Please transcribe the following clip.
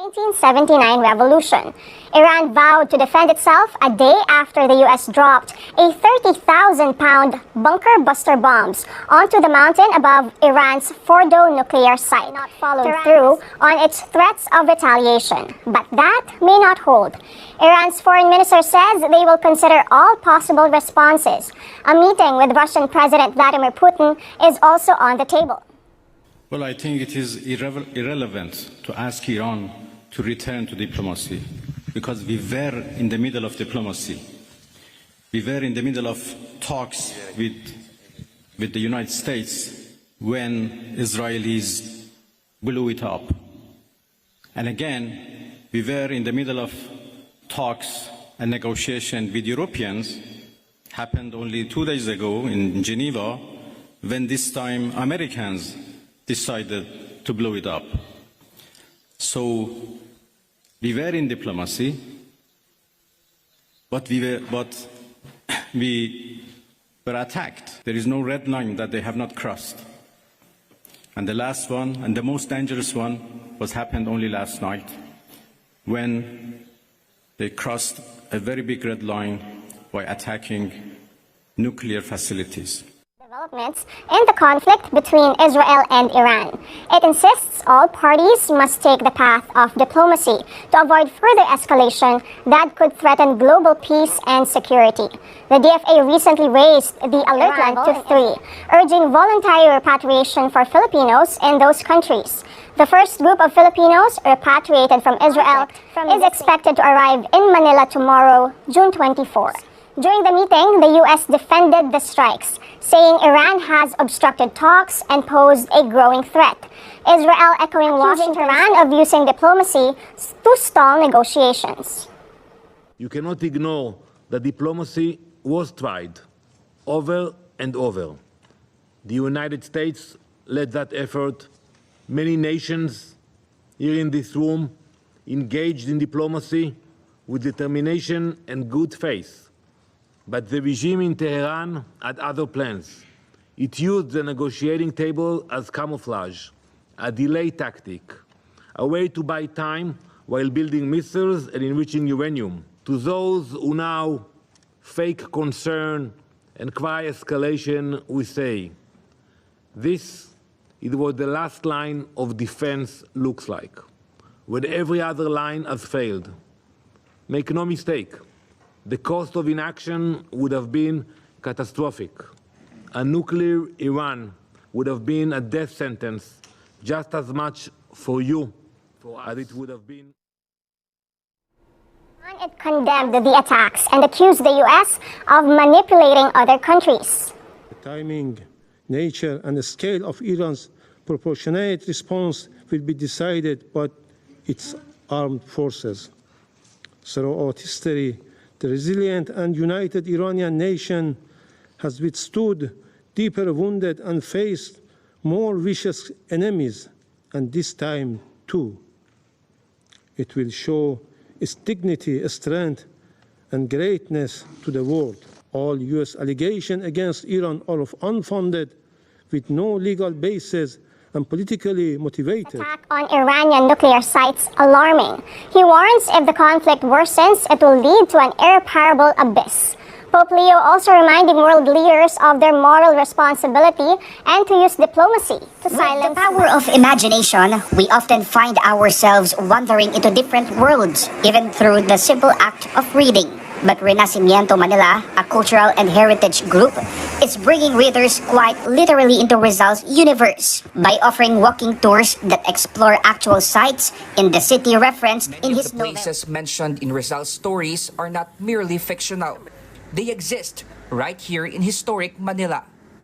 1979 revolution. Iran vowed to defend itself a day after the U.S. dropped a 30,000-pound bunker buster bombs onto the mountain above Iran's Fordo nuclear site. Not followed through on its threats of retaliation, but that may not hold. Iran's foreign minister says they will consider all possible responses. A meeting with Russian President Vladimir Putin is also on the table. Well, I think it is irrelevant to ask Iran to return to diplomacy, because we were in the middle of diplomacy. We were in the middle of talks with the United States when Israelis blew it up. And again, we were in the middle of talks and negotiation with Europeans. Happened only 2 days ago in Geneva, when this time Americans decided to blow it up. So we were in diplomacy, but we were attacked. There is no red line that they have not crossed. And the last one, and the most dangerous one, happened only last night, when they crossed a very big red line by attacking nuclear facilities. Developments in the conflict between Israel and Iran. It insists all parties must take the path of diplomacy to avoid further escalation that could threaten global peace and security. The DFA recently raised the alert level to 3, urging voluntary repatriation for Filipinos in those countries. The first group of Filipinos repatriated from Israel is expected to arrive in Manila tomorrow, June 24. During the meeting, the U.S. defended the strikes, saying Iran has obstructed talks and posed a growing threat. Israel echoing Washington of using diplomacy to stall negotiations. You cannot ignore that diplomacy was tried over and over. The United States led that effort. Many nations here in this room engaged in diplomacy with determination and good faith. But the regime in Tehran had other plans. It used the negotiating table as camouflage, a delay tactic, a way to buy time while building missiles and enriching uranium. To those who now fake concern and cry escalation, we say, this is what the last line of defense looks like, when every other line has failed. Make no mistake, the cost of inaction would have been catastrophic. A nuclear Iran would have been a death sentence just as much for you as it would have been. It condemned the attacks and accused the U.S. of manipulating other countries. The timing, nature, and the scale of Iran's proportionate response will be decided by its armed forces. Throughout history, the resilient and united Iranian nation has withstood deeper wounded and faced more vicious enemies, and this time too. It will show its dignity, strength, and greatness to the world. All U.S. allegations against Iran are unfounded, with no legal basis, and politically motivated. Attack on Iranian nuclear sites alarming. He warns if the conflict worsens, it will lead to an irreparable abyss. Pope Leo also reminding world leaders of their moral responsibility and to use diplomacy to silence the power of imagination. We often find ourselves wandering into different worlds, even through the simple act of reading. But Renacimiento Manila, a cultural and heritage group, is bringing readers quite literally into Rizal's universe by offering walking tours that explore actual sites in the city referenced in his novel. The places mentioned in Rizal's stories are not merely fictional. They exist right here in historic Manila.